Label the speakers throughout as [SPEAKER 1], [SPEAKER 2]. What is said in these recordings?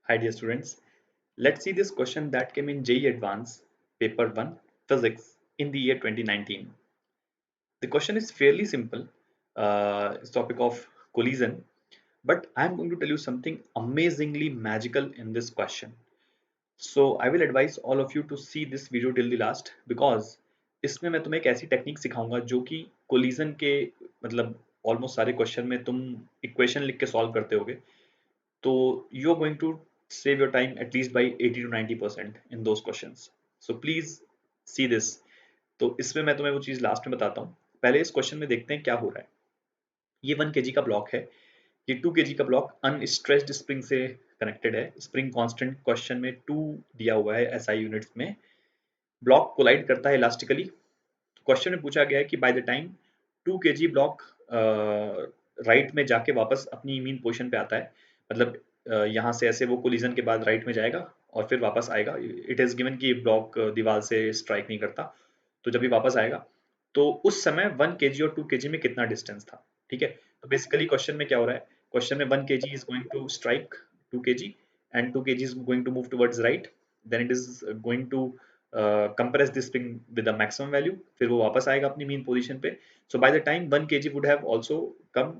[SPEAKER 1] Hi dear students, let's see this question that came in JEE Advanced Paper 1 Physics in the year 2019. The question is fairly simple, it's topic of collision, but I'm going to tell you something amazingly magical in this question. So I will advise all of you to see this video till the last because इसमें मैं तुम्हें एक ऐसी technique सिखाऊंगा जो कि collision के मतलब ऑलमोस्ट सारे क्वेश्चन में तुम इक्वेशन लिख के सॉल्व करते होगे तो you are going to save your time at least by 80 to 90% in those questions. So please see this. तो इसमें मैं तुम्हें वो चीज़ लास्ट में बताता हूँ। पहले इस क्वेश्चन में देखते हैं क्या हो रहा है। ये 1 kg का ब्लॉक है, ये 2 kg का ब्लॉक अनस्ट्रेस्ड स्प्रिंग से कनेक्टेड है। स्प्रिंग कांस्टेंट क्वेश्चन में 2 दिया हुआ है एसआई यूनिट्स में। ब्लॉक कोलाइड करता है इलास्टिकली। क्वेश्चन में पूछा गया है कि by the time 2 kg block right में जाके वापस अपनी मीन पोजीशन पे आता है, मतलब यहाँ से ऐसे वो कोलिजन के बाद राइट में जाएगा और फिर वापस आएगा। इट इज गिवन कि ब्लॉक दीवार से स्ट्राइक नहीं करता, तो जब भी वापस आएगा तो उस समय 1 kg और 2 kg में कितना डिस्टेंस था। ठीक है, तो बेसिकली क्वेश्चन में क्या हो रहा है, क्वेश्चन में 1 kg is going to strike 2 kg and 2 kg is going to move towards right, then it is going to compress this spring with the maximum value, फिर वो वापस आएगा अपनी मीन पोजीशन पे। So by the time 1 kg would have also come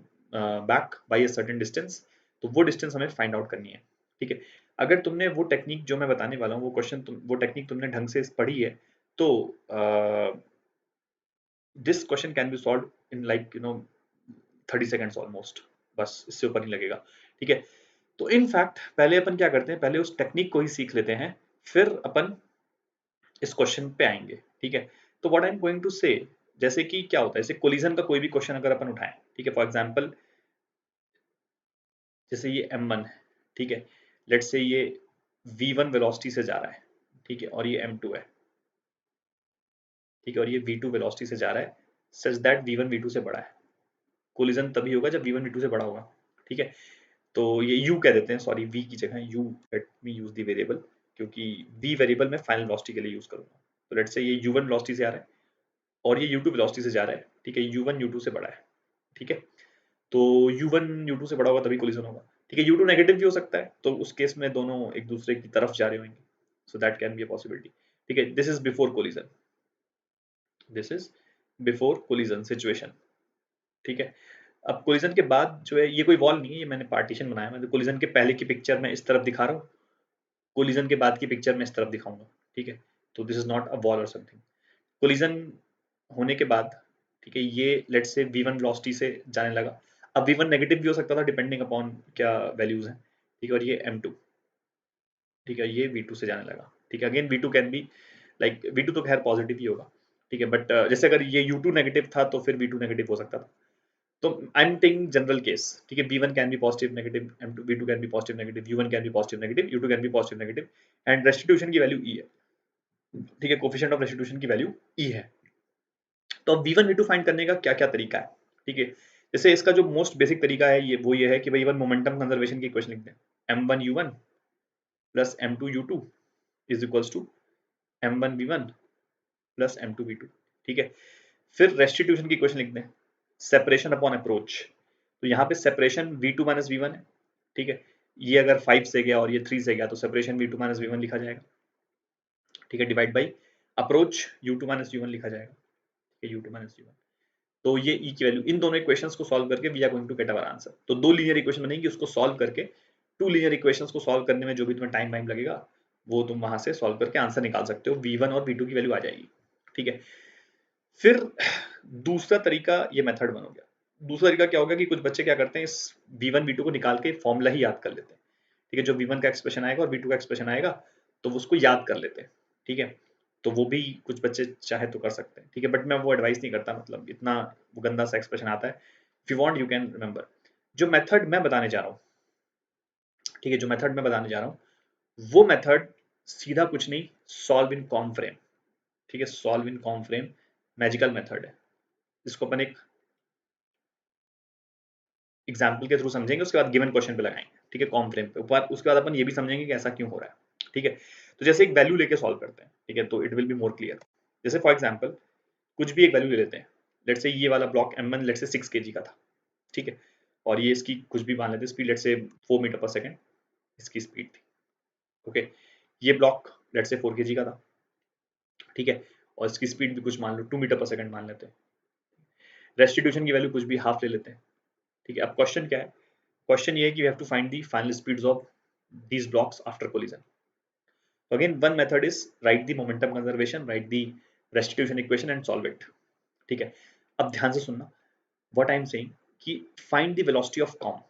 [SPEAKER 1] back by a certain distance, तो वो distance हमें find out करनी है। ठीक है, अगर तुमने वो टेक्निक जो मैं बताने वाला हूँ वो क्वेश्चन वो टेक्निक तुमने ढंग से पढ़ी है तो this question can be solve in like 30 seconds almost, बस इससे ऊपर नहीं लगेगा। ठीक है, तो इन फैक्ट पहले अपन क्या करते हैं, पहले उस टेक्निक को ही सीख लेते हैं, फिर अपन इस क्वेश्चन पे आएंगे। ठीक है, तो what I am going to say, जैसे कि क्या होता है, जैसे कोलिजन का कोई भी क्वेश्चन अगर अपन उठाएं, ठीक है, फॉर एग्जांपल जैसे ये m1 है, ठीक है, लेट्स से ये v1 वेलोसिटी से जा रहा है, ठीक है, और ये m2 है, ठीक है, और ये v2 वेलोसिटी से जा रहा है, सच दैट v1 v2 से बड़ा है। कोलिजन तभी होगा जब v1 v2 से बड़ा होगा। ठीक है, तो ये u कह देते हैं, सॉरी v की जगह u, let me use the variable, क्योंकि v वेरिएबल मैं फाइनल वेलोसिटी के लिए यूज करूंगा। तो लेट्स से ये u1 वेलोसिटी से आ रहा है और ये u2 वेलोसिटी से जा रहा है। ठीक है, u1 u2 से बड़ा है। ठीक है, तो u1 u2 से बड़ा होगा तभी कोलिजन होगा। ठीक है, u2 नेगेटिव भी हो सकता है, तो उस केस में दोनों एक दूसरे की तरफ जा रहे होंगे, so that can be a possibility. ठीक है, this is before collision, this is before collision situation. ठीक है, अब कोलिजन के बाद जो है, ये कोई वॉल नहीं है, ये मैंने पार्टीशन बनाया। मैं कोलिजन के पहले की पिक्चर में इस तरफ दिखा रहा हूँ, कोलिजन के बाद की पिक्चर में इस तरफ दिखाऊंगा। ठीक है, तो this is not a wall और समथिंग। कोलिजन होने के बाद, ठीक है, ये लेट्स से v1 वेलोसिटी से जाने लगा। अब v1 नेगेटिव भी हो सकता था डिपेंडिंग अपॉन क्या वैल्यूज हैं। ठीक है, और ये m2, ठीक है, ये v2 से जाने लगा। ठीक है, again v2 can be like v2 तो खैर पॉजिटिव ही होगा। ठीक है, बट जैसे अगर ये u2 नेगेटिव था तो फिर v2 नेगेटिव हो सकता था। तो I am taking general case. ठीक है, v1 can be positive negative, m2 v2 can be positive negative, u1 can be positive negative, u2 can be positive negative, and restitution की वैल्यू e है। ठीक है, कोफिशिएंट ऑफ रेस्टिट्यूशन की value e है। तो अब v1 v2 फाइंड करने का क्या क्या तरीका है। ठीक है, जैसे इसका जो मोस्ट बेसिक तरीका है ये है कि भाई वन मोमेंटम कंजर्वेशन की इक्वेशन लिख दें, m1 u1 plus m2 u2 is equals to m1 v1 plus m2 v2। ठीक है, फिर रेस्टिट्यूशन की इक्वेशन लिख दें, सेपरेशन अपॉन अप्रोच। तो यहाँ पे सेपरेशन v2 माइनस v1 है। ठीक है, ये अगर 5 से गया और ये 3 से गया तो सेपरेशन v2 माइनस v1 लिखा जाएगा। ठीक है, divide by approach u2 minus u1 लिखा जाएगा। ठीक है, u2 माइनस u1, तो ये e की वैल्यू, इन दोनों इक्वेशंस को सॉल्व करके we are going to get our answer. तो दो लीनियर इक्वेशन बनेंगी, उसको सॉल्व करके, टू लीनियर इक्वेशंस को सॉल्व करने में जो भी तुम्हें टाइम लगेगा वो तुम वहां से सॉल्व करके आंसर निकाल सकते हो, v1 और v2 की वैल्यू आ जाएगी। ठीक है, फिर दूसरा तरीका, ये मेथड बन हो गया। दूसरा तरीका क्या होगा कि कुछ बच्चे क्या करते हैं, इस v1 v2 को निकाल के फॉर्मूला ही याद कर लेते हैं। ठीक है, जो v1 का एक्सप्रेशन आएगा और v2 का एक्सप्रेशन आएगा तो उसको याद कर लेते हैं। ठीक है, तो वो भी कुछ बच्चे चाहे तो कर सकते हैं। ठीक है, बट मैं वो एडवाइस नहीं करता, मतलब इतना वो गंदा सा एक्सप्रेशन आता है। If you want you can remember. जो मेथड मैं बताने जा रहा हूँ, ठीक है, जो मेथड मैं बताने जा रहा हूँ वो मेथड सीधा कुछ नहीं, सॉल्व इन कॉम फ्रेम। ठीक है, solve in com frame magical method है। इसको अपन एक एग्जाम्पल के थ्रू समझेंगे, उसके बाद गिवन क्वेश्चन पे लगाएंगे। ठीक है, कॉम फ्रेम पे ऊपर, उसके बाद अपन ये भी समझेंगे कि ऐसा क्यों हो रहा है। ठीक है, तो जैसे एक वैल्यू लेके सॉल्व करते हैं, ठीक है, तो it will be more clear. जैसे फॉर एग्जाम्पल कुछ भी एक वैल्यू ले लेते हैं, लेट्स से ये वाला block m1 let's say 6 kg का था। ठीक है, और ये इसकी कुछ भी मान लेते हैं स्पीड, लेट्स से 4 मीटर पर सेकंड इसकी स्पीड थी। ओके, ये ब्लॉक लेट्स से 4 kg का था, ठीक है, और इसकी स्पीड भी कुछ मान लो 2 मीटर पर सेकंड मान लेते हैं, रेस्टिट्यूशन की वैल्यू कुछ भी हाफ ले लेते हैं, ठीक है। अब क्वेश्चन क्या है, क्वेश्चन ये है कि we have to find the final speeds of these blocks after collision. So again, one method is write the momentum conservation, write the restitution equation and solve it. ठीक है, अब ध्यान से सुनना what I am saying कि find the velocity of COM.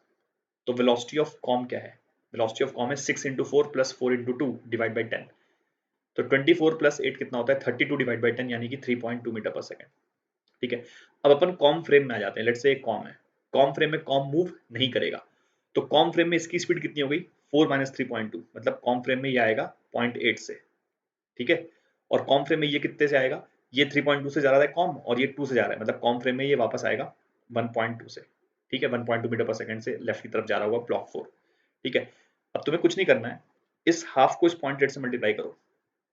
[SPEAKER 1] तो velocity of COM क्या है, velocity of COM है 6 into 4 plus 4 into 2 divide by 10. तो 24 plus 8 कितना होता है 32 divide by 10 यानी कि 3.2 मीटर पर सेकेंड, ठीक है। अब अपन कॉम फ्रेम में आ जाते हैं, लेट्स से कॉम है, कॉम फ्रेम में कॉम मूव नहीं करेगा, तो कॉम फ्रेम में इसकी स्पीड कितनी हो गई 4 माइनस 3.2, मतलब कॉम फ्रेम में ये आएगा 0.8 से, ठीक है। और कॉम फ्रेम में ये कितने से आएगा, ये 3.2 से जा रहा है कॉम और ये 2 से जा रहा है, मतलब कॉम फ्रेम में ये वापस आएगा 1.2 से, ठीक है, 1.2 मीटर पर सेकंड से लेफ्ट की तरफ जा रहा होगा ब्लॉक 4, ठीक है। अब तुम्हें कुछ नहीं करना है, इस हाफ को इस 0.8 से मल्टीप्लाई करो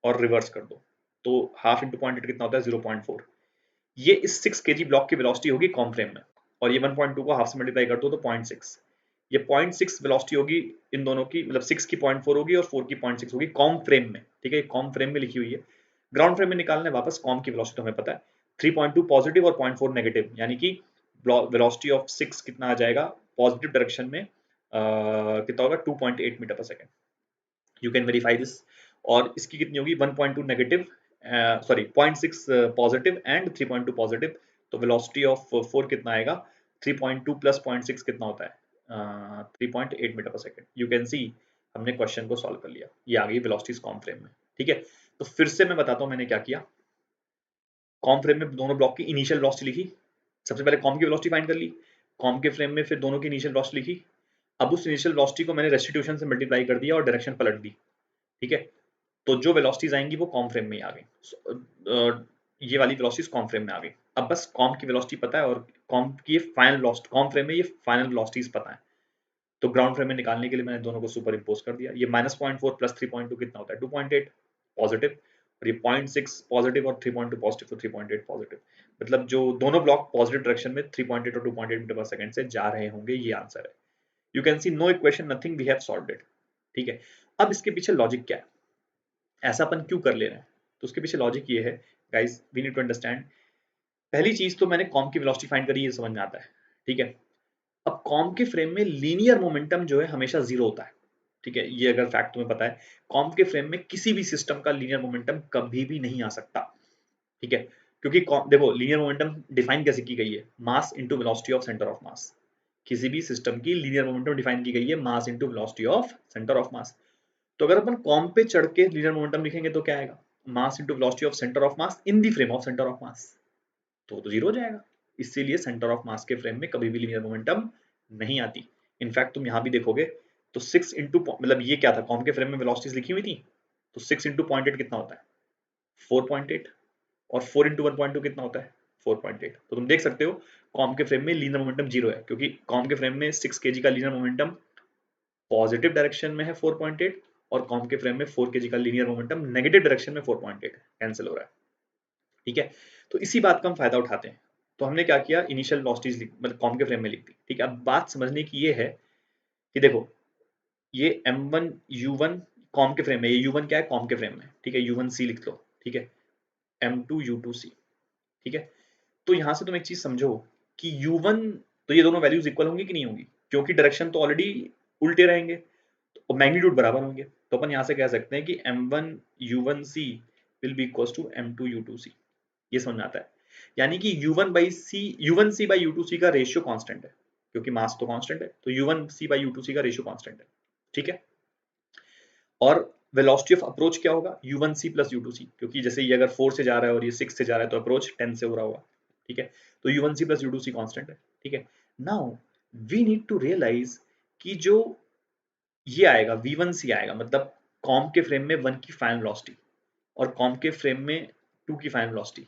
[SPEAKER 1] और रिवर्स कर दो, तो हाफ इंटू 0.8 कितना होता है 0.4, ये इस 6 kg ब्लॉक की वेलोसिटी होगी कॉम फ्रेम में, और ये 1.2 को हाफ से मल्टीप्लाई कर दो तो 0.6, ये 0.6 वेलोसिटी होगी इन दोनों की, मतलब 6 की 0.4 होगी और 4 की 0.6 होगी कॉम फ्रेम में, ठीक है, कॉम फ्रेम में लिखी हुई है। ग्राउंड फ्रेम में निकालना है वापस कॉम की वेलोसिटी, तो हमें पता है 3.2 पॉजिटिव और 0.4 नेगेटिव, यानी कि वेलोसिटी ऑफ 6 कितना आ जाएगा पॉजिटिव डायरेक्शन में, कितना होगा 2.8 मीटर पर second, you can verify this. और इसकी कितनी होगी 1.2 negative, sorry 0.6 positive and 3.2 positive, तो वेलोसिटी ऑफ 4 कितना आएगा 3.2 प्लस 0.6 कितना होता है 3.8 मीटर पर सेकंड। यू कैन सी हमने क्वेश्चन को सॉल्व कर लिया, ये आ गई वेलोसिटीज कॉम फ्रेम में, ठीक है। तो फिर से मैं बताता हूँ मैंने क्या किया, कॉम फ्रेम में दोनों ब्लॉक की इनिशियल वेलोसिटी लिखी, सबसे पहले कॉम की वेलोसिटी फाइंड कर ली, कॉम के फ्रेम में फिर दोनों की इनिशियल वेलोसिटी लिखी, अब उस इनिशियल वेलोसिटी को मैंने रेस्टिट्यूशन से मल्टीप्लाई कर दिया और डायरेक्शन पलट दी, ठीक है। तो जो वेलोसिटीज आएंगी वो कॉम फ्रेम में ही आ गई, ये वाली वेलोसिटीज कॉम फ्रेम में आ गई। अब बस कॉम की वेलोसिटी पता है और कॉम की फाइनल वेलोसिटी, कॉम फ्रेम में ये फाइनल वेलोसिटीज पता है, तो ग्राउंड फ्रेम में निकालने के लिए मैंने दोनों को सुपर इम्पोज कर दिया, ये -0.4 प्लस 3.2 कितना होता है 2.8 पॉजिटिव, और ये 0.6 पॉजिटिव और 3.2 पॉजिटिव, तो 3.8 पॉजिटिव, मतलब जो दोनों ब्लॉक पॉजिटिव डायरेक्शन में 3.8 और 2.8 मीटर पर सेकंड से जा रहे होंगे, ये आंसर है। You can see no equation nothing, we have solved it, ठीक है। अब इसके पीछे लॉजिक क्या है, ऐसा अपन क्यों कर ले रहे हैं, तो उसके पीछे लॉजिक ये है guys, we need to understand. पहली चीज तो मैंने कॉम की वेलोसिटी फाइंड करी, ये समझ में आता है, ठीक है। अब कॉम के फ्रेम में लीनियर मोमेंटम जो है हमेशा जीरो होता है, ठीक है, ये अगर फैक्ट तुम्हें पता है, कॉम के फ्रेम में किसी भी सिस्टम का लीनियर मोमेंटम कभी भी नहीं आ सकता, ठीक है, क्योंकि देखो लीनियर मोमेंटम डिफाइन कैसे की गई है, mass into velocity of centre of mass, किसी भी सिस्टम की लीनियर मोमेंटम डिफाइन की गई है mass into velocity of centre of mass. तो अगर अपन कॉम पे चढ़ के लीनियर मोमेंटम लिखेंगे तो क्या आएगा, mass into velocity of centre of mass in the frame of centre of mass, तो जीरो हो जाएगा। इसीलिए सेंटर ऑफ मास के फ्रेम में कभी भी लीनियर मोमेंटम नहीं आती। इनफैक्ट तुम यहां भी देखोगे तो 6 इंटू, मतलब ये क्या था, कॉम के फ्रेम में वेलोसिटीज लिखी हुई थी, तो 6 इंटू 0.8 कितना होता है 4.8, और 4 इंटू 1.2 कितना होता है 4.8, तो तुम देख सकते हो कॉम के फ्रेम में लीनियर मोमेंटम जीरो है, क्योंकि कॉम के फ्रेम में 6 kg का लीनियर मोमेंटम पॉजिटिव डायरेक्शन में है 4.8, और कॉम के फ्रेम में 4 kg का लीनियर मोमेंटम नेगेटिव डायरेक्शन में 4.8 कैंसिल हो रहा है, ठीक है। तो इसी बात का हम फायदा उठाते हैं, तो हमने क्या किया इनिशियल वेलोसिटीज मतलब कॉम के फ्रेम में लिख दी, ठीक है। अब बात समझने की ये है कि देखो ये m1 u1 कॉम के फ्रेम में, ये u1 क्या है कॉम के फ्रेम में, ठीक है, u1c लिख लो, ठीक है, m2 u2c, ठीक है। तो यहां से तुम एक चीज समझो कि u1, तो ये दोनों वैल्यूज इक्वल होंगी कि नहीं होंगी, क्योंकि डायरेक्शन तो ऑलरेडी उल्टे रहेंगे तो मैग्नीट्यूड बराबर होंगे, तो अपन यहां से कह सकते हैं कि m1 u1c will B equal to m2 u2c, ये समझ में आता है। यानी कि u1c बाई u2c का रेशियो कांस्टेंट है, क्योंकि मास तो कांस्टेंट है, तो u1c बाई u2c का रेशियो कांस्टेंट है, ठीक है। और वेलोसिटी ऑफ अप्रोच क्या होगा u1c प्लस u2c, क्योंकि जैसे ये अगर 4 से जा रहा है और ये 6 से जा रहा है तो अप्रोच 10 से हो रहा होगा, ठीक है। तो u1c प्लस u2c कांस्टेंट है, ठीक है। Now we need to realise कि जो ये आएगा v1c आएगा, मतलब कॉम के फ्रेम में 1 की फाइनल वेलोसिटी और कॉम के फ्रेम में 2 की फाइनल वेलोसिटी,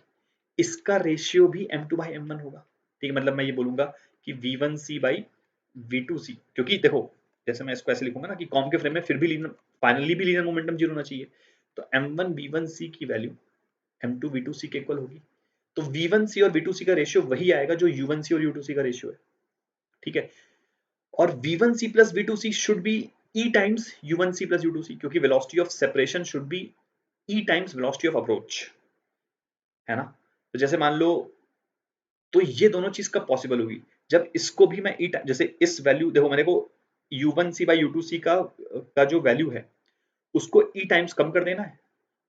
[SPEAKER 1] इसका रेशियो भी m2 बाई m1 होगा, ठीक है। मतलब मैं ये बोलूंगा कि v1c बाई v2c, क्योंकि देखो जैसे मैं इसको ऐसे लिखूंगा ना कि कॉम के फ्रेम में फिर भी लीनियर, फाइनली भी लीनियर मोमेंटम जीरो होना चाहिए, तो m1 v1c की वैल्यू m2 v2c के इक्वल होगी, तो v1c और v2c का रेशियो वही आएगा जो u1c और u2c का रेशियो है, ठीक है। और v1c plus v2c should be E times u1c plus u2c, क्योंकि velocity of separation should be E times velocity of approach, है ना। तो जैसे मान लो, तो ये दोनों चीज कब पॉसिबल होगी, जब इसको भी मैं जैसे इस वैल्यू देखो, मैंने को u1c बाई u2c का जो वैल्यू है उसको E टाइम्स कम कर देना है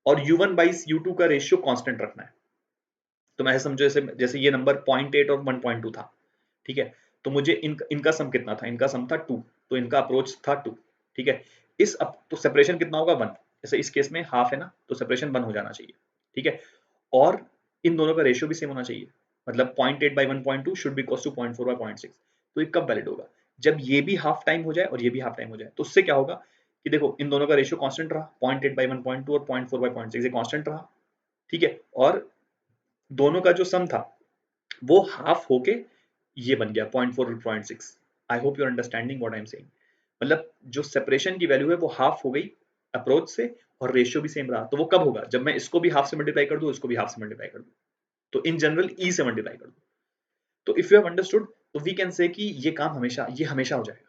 [SPEAKER 1] और u1 बाई u2 का रेशियो कांस्टेंट रखना है। तो मैं समझो जैसे जैसे ये नंबर 0.8 और 1.2 था, ठीक है, तो मुझे इनका सम कितना था, इनका सम था 2, तो इनका अप्रोच था 2, ठीक है। तो सेपरेशन कितना होगा 1, जैसे इस केस में हाफ है ना, तो सेपरेशन 1 हो जाना चाहिए, ठीक है। और इन दोनों का रेशियो भी सेम होना चाहिए, मतलब 0.8 by 1.2 should be equals to 0.4 by 0.6। तो ये कब वैलिड होगा, जब ये भी हाफ टाइम हो जाए और ये भी हाफ टाइम हो जाए। तो उससे क्या होगा कि देखो इन दोनों का रेशियो कांस्टेंट रहा, 0.8 बाई 1.2 और 0.4 बाई 0.6 ये कांस्टेंट रहा, ठीक है। और दोनों का जो सम था वो हाफ होके ये बन गया 0.4 और 0.6। I hope you are understanding what I am saying. मतलब जो सेपरेशन की वैल्यू है वो हाफ हो गई अप्रोच से और रेशियो भी सेम रहा। तो वो कब होगा, जब मैं इसको भी हाफ से मल्टीप्लाई कर दूं, इसको भी हाफ से मल्टीप्लाई कर दूं, तो इन जनरल ई से मल्टीप्लाई कर दूं। तो इफ यू हैव अंडरस्टूड, तो वी कैन से कि ये काम हमेशा हो जाएगा।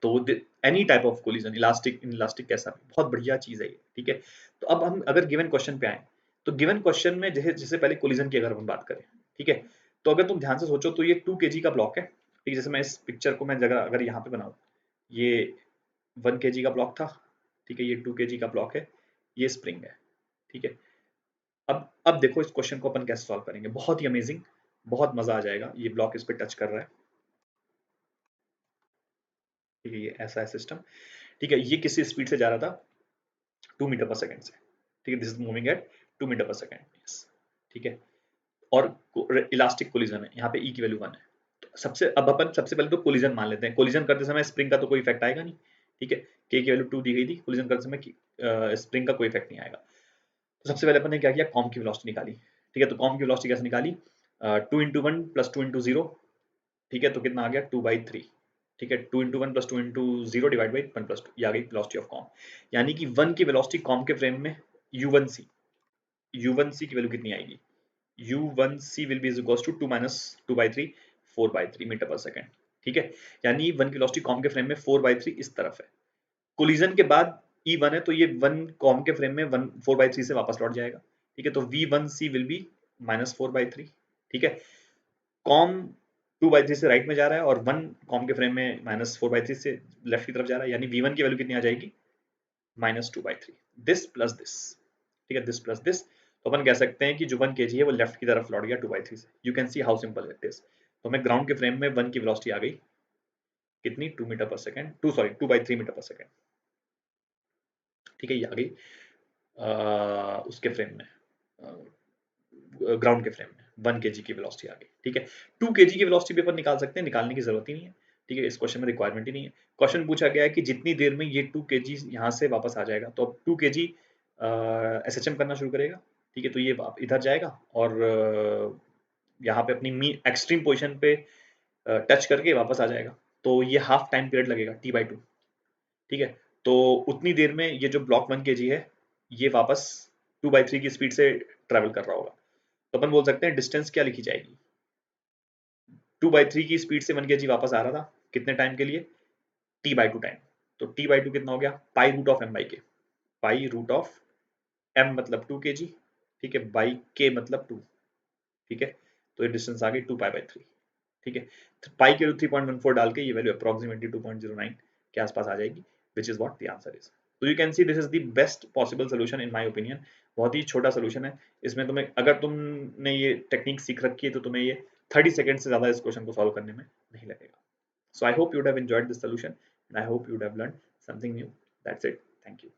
[SPEAKER 1] तो any type of collision, elastic inelastic कैसा भी, बहुत बढ़िया चीज है ये, ठीक है। तो अब हम अगर गिवन क्वेश्चन पे आए, तो गिवन क्वेश्चन में जैसे पहले कोलिजन की अगर हम बात करें, ठीक है, तो अगर तुम ध्यान से सोचो तो ये 2 kg का ब्लॉक है, ठीक है। जैसे मैं इस पिक्चर को मैं जगह अगर यहाँ पे बनाऊं, ये 1 kg का ब्लॉक था, ठीक है, ये 2 kg का ब्लॉक है, ये स्प्रिंग है, ठीक है। अब देखो इस क्वेश्चन को अपन कैसे सॉल्व करेंगे, बहुत ही अमेजिंग, बहुत मजा आ जाएगा। ये ब्लॉक इस पे टच कर रहा है, ठीक है, ये ऐसा है सिस्टम, ठीक है। ये किसी स्पीड से जा रहा था 2 मीटर पर सेकंड से, ठीक है, this is moving at 2 metre पर सेकंड, यस, ठीक है। और इलास्टिक कोलिजन है, यहाँ पे ई की वैल्यू 1 है। तो अब अपन सबसे पहले तो कोलिजन मान लेते हैं। कोलिजन करते समय स्प्रिंग का तो कोई इफेक्ट आएगा नहीं, ठीक है, के की वैल्यू 2 दी गई थी, कोलिजन करते समय स्प्रिंग का कोई इफेक्ट नहीं आएगा। तो सबसे पहले अपन ने क्या किया, कॉम की वेलोसिटी निकाली, ठीक है। तो कॉम की वेलोसिटी कैसे निकाली, 2 × 1 प्लस 2 × 0, ठीक है, तो कितना आ गया 2/3, ठीक है। 2 × 1 प्लस 2 × 0 डिवाइड बाई 1 + 2, ये आ गई वेलोसिटी ऑफ कॉम। यानी कि 1 की वेलोसिटी कॉम के फ्रेम में u1c की वैल्यू कितनी आएगी, u1c will be is equals to 2 minus 2/3, 4/3 metre पर सेकंड, ठीक है। यानी 1 की वेलोसिटी कॉम के फ्रेम में 4/3 इस तरफ है। कोलिजन के बाद E1 है, तो ये 1 कॉम के फ्रेम में 1 4/3 से वापस लौट जाएगा, ठीक है। तो v1c विल बी -4/3, ठीक है। कॉम 2/3 से राइट में जा रहा है और 1 कॉम के फ्रेम में -4/3 से लेफ्ट की तरफ जा रहा है, यानी v1 की वैल्यू कितनी आ जाएगी, -2/3, दिस प्लस दिस, ठीक है, दिस प्लस दिस। तो अपन कह सकते हैं कि जो 1 kg है वो लेफ्ट की तरफ लौट गया 2/3 से। You can see how simple it is. तो हमें ग्राउंड के फ्रेम में 1 की वेलोसिटी आ गई कितनी, 2 मीटर पर सेकंड, 2/3 मीटर पर सेकंड, ठीक है, ये आ गई उसके फ्रेम में, ग्राउंड के फ्रेम में 1 kg की वेलोसिटी आ गई, ठीक है। 2 kg की वेलोसिटी भी अपन निकाल सकते हैं, निकालने की जरूरत ही नहीं है, ठीक है, इस क्वेश्चन में रिक्वायरमेंट ही नहीं है। क्वेश्चन पूछा गया है कि जितनी देर में ये 2 kg यहाँ से वापस आ जाएगा, तो अब 2 kg एसएचएम करना शुरू करेगा, ठीक है। तो ये इधर जाएगा और यहाँ पे अपनी एक्सट्रीम पोजिशन पे टच करके वापस आ जाएगा। तो ये हाफ टाइम पीरियड लगेगा t/2, ठीक है। तो उतनी देर में ये जो ब्लॉक 1 kg है ये वापस 2/3 की स्पीड से ट्रेवल कर रहा होगा। तो अपन बोल सकते हैं डिस्टेंस क्या लिखी जाएगी, 2/3 की स्पीड से 1 kg वापस आ रहा था, कितने टाइम के लिए, t/2 टाइम। तो t/2 कितना हो गया, pi root of m/k, pi root of m मतलब 2 kg, ठीक है, बाई k मतलब 2, ठीक है। तो ये डिस्टेंस आ गई 2π/3, ठीक है। तो पाई के 3.14 डाल के ये वैल्यू अप्रोक्सीमेटली 2.09 के आसपास आ जाएगी, which is what the answer is. तो you can see this is the best possible solution in my opinion. बहुत ही छोटा सोल्यूशन है, इसमें तुम्हें अगर तुमने ये टेक्निक सीख रखी है तो तुम्हें ये 30 सेकंड से ज्यादा इस क्वेश्चन को सॉल्व करने में नहीं लगेगा। So I hope you would have enjoyed this solution and I hope you would have learn something new. That's it, thank you.